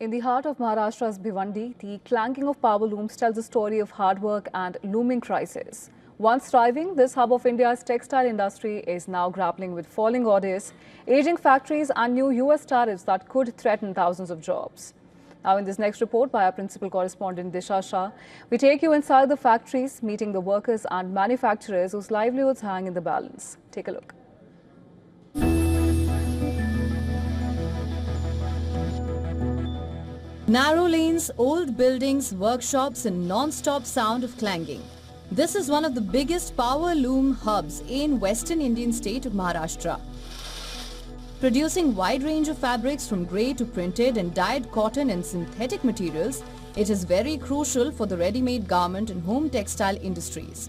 In the heart of Maharashtra's Bhiwandi, the clanking of power looms tells a story of hard work and looming crisis. Once thriving, this hub of India's textile industry is now grappling with falling orders, aging factories and new US tariffs that could threaten thousands of jobs. Now in this next report by our principal correspondent Disha Shah, we take you inside the factories, meeting the workers and manufacturers whose livelihoods hang in the balance. Take a look. Narrow lanes, old buildings, workshops and non-stop sound of clanging. This is one of the biggest power loom hubs in western Indian state of Maharashtra. Producing wide range of fabrics from grey to printed and dyed cotton and synthetic materials, it is very crucial for the ready-made garment and home textile industries.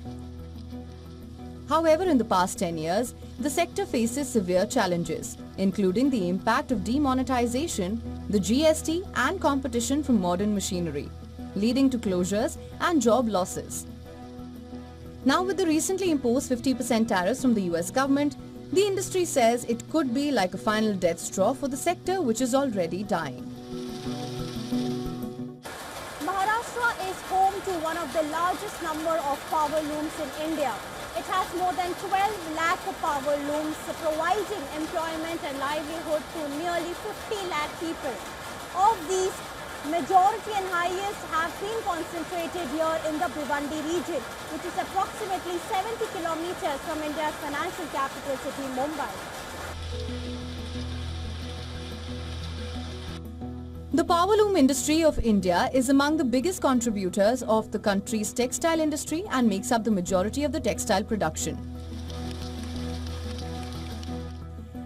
However, in the past 10 years, the sector faces severe challenges, including the impact of demonetization, the GST and competition from modern machinery, leading to closures and job losses. Now with the recently imposed 50% tariffs from the US government, the industry says it could be like a final death straw for the sector which is already dying. Maharashtra is home to one of the largest number of power looms in India. It has more than 12 lakh power looms, providing employment and livelihood to nearly 50 lakh people. Of these, majority and highest have been concentrated here in the Bhiwandi region, which is approximately 70 kilometers from India's financial capital city, Mumbai. The power loom industry of India is among the biggest contributors of the country's textile industry and makes up the majority of the textile production.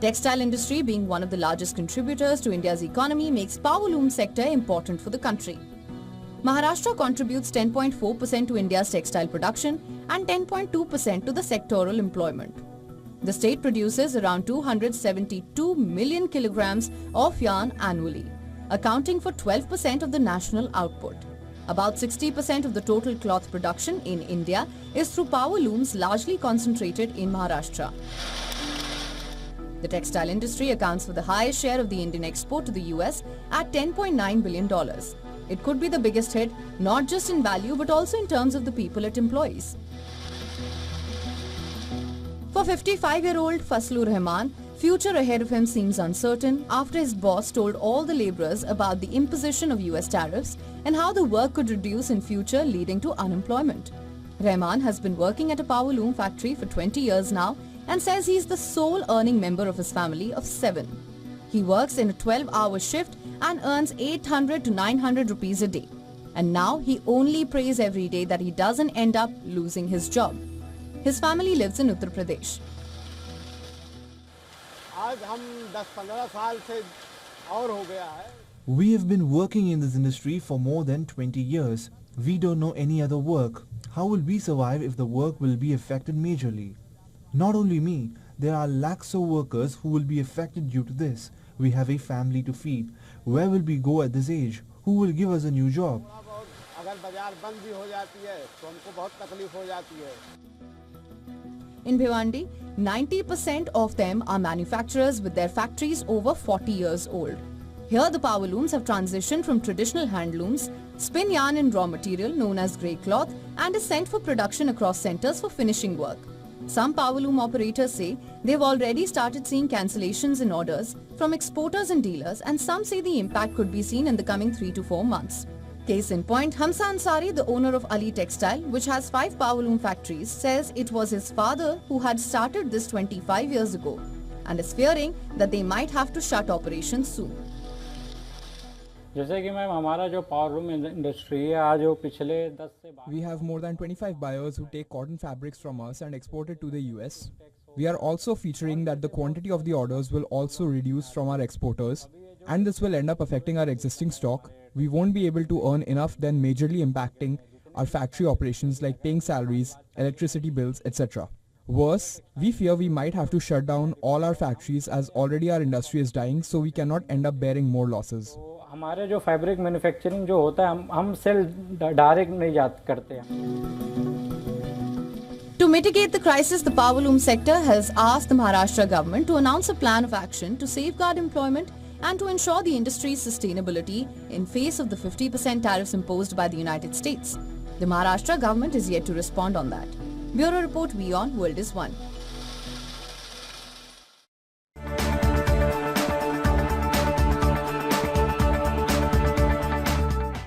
Textile industry being one of the largest contributors to India's economy makes power loom sector important for the country. Maharashtra contributes 10.4% to India's textile production and 10.2% to the sectoral employment. The state produces around 272 million kilograms of yarn annually, accounting for 12% of the national output. About 60% of the total cloth production in India is through power looms, largely concentrated in Maharashtra. The textile industry accounts for the highest share of the Indian export to the US at $10.9 billion. It could be the biggest hit, not just in value but also in terms of the people it employs. For 55-year-old Fazlur Rahman, future ahead of him seems uncertain after his boss told all the laborers about the imposition of US tariffs and how the work could reduce in future, leading to unemployment. Rahman has been working at a power loom factory for 20 years now and says he is the sole earning member of his family of 7. He works in a 12-hour shift and earns 800 to 900 rupees a day. And now he only prays every day that he doesn't end up losing his job. His family lives in Uttar Pradesh. We have been working in this industry for more than 20 years. We don't know any other work. How will we survive if the work will be affected majorly? Not only me, there are lakhs of workers who will be affected due to this. We have a family to feed. Where will we go at this age? Who will give us a new job? In Bhiwandi, 90% of them are manufacturers with their factories over 40 years old. Here the power looms have transitioned from traditional handlooms, spin yarn and raw material known as grey cloth, and is sent for production across centers for finishing work. Some power loom operators say they've already started seeing cancellations in orders from exporters and dealers, and some say the impact could be seen in the coming 3 to 4 months. Case in point, Hamza Ansari, the owner of Ali Textile, which has 5 power loom factories, says it was his father who had started this 25 years ago and is fearing that they might have to shut operations soon. We have more than 25 buyers who take cotton fabrics from us and export it to the US. We are also featuring that the quantity of the orders will also reduce from our exporters, and this will end up affecting our existing stock. We won't be able to earn enough, then majorly impacting our factory operations like paying salaries, electricity bills, etc. Worse, we fear we might have to shut down all our factories as already our industry is dying, so we cannot end up bearing more losses. हमारे जो fabric manufacturing जो होता है हम cell direct नहीं करते हैं. To mitigate the crisis, the power loom sector has asked the Maharashtra government to announce a plan of action to safeguard employment and to ensure the industry's sustainability in face of the 50% tariffs imposed by the United States. The Maharashtra government is yet to respond on that. Bureau Report, WION, World is One.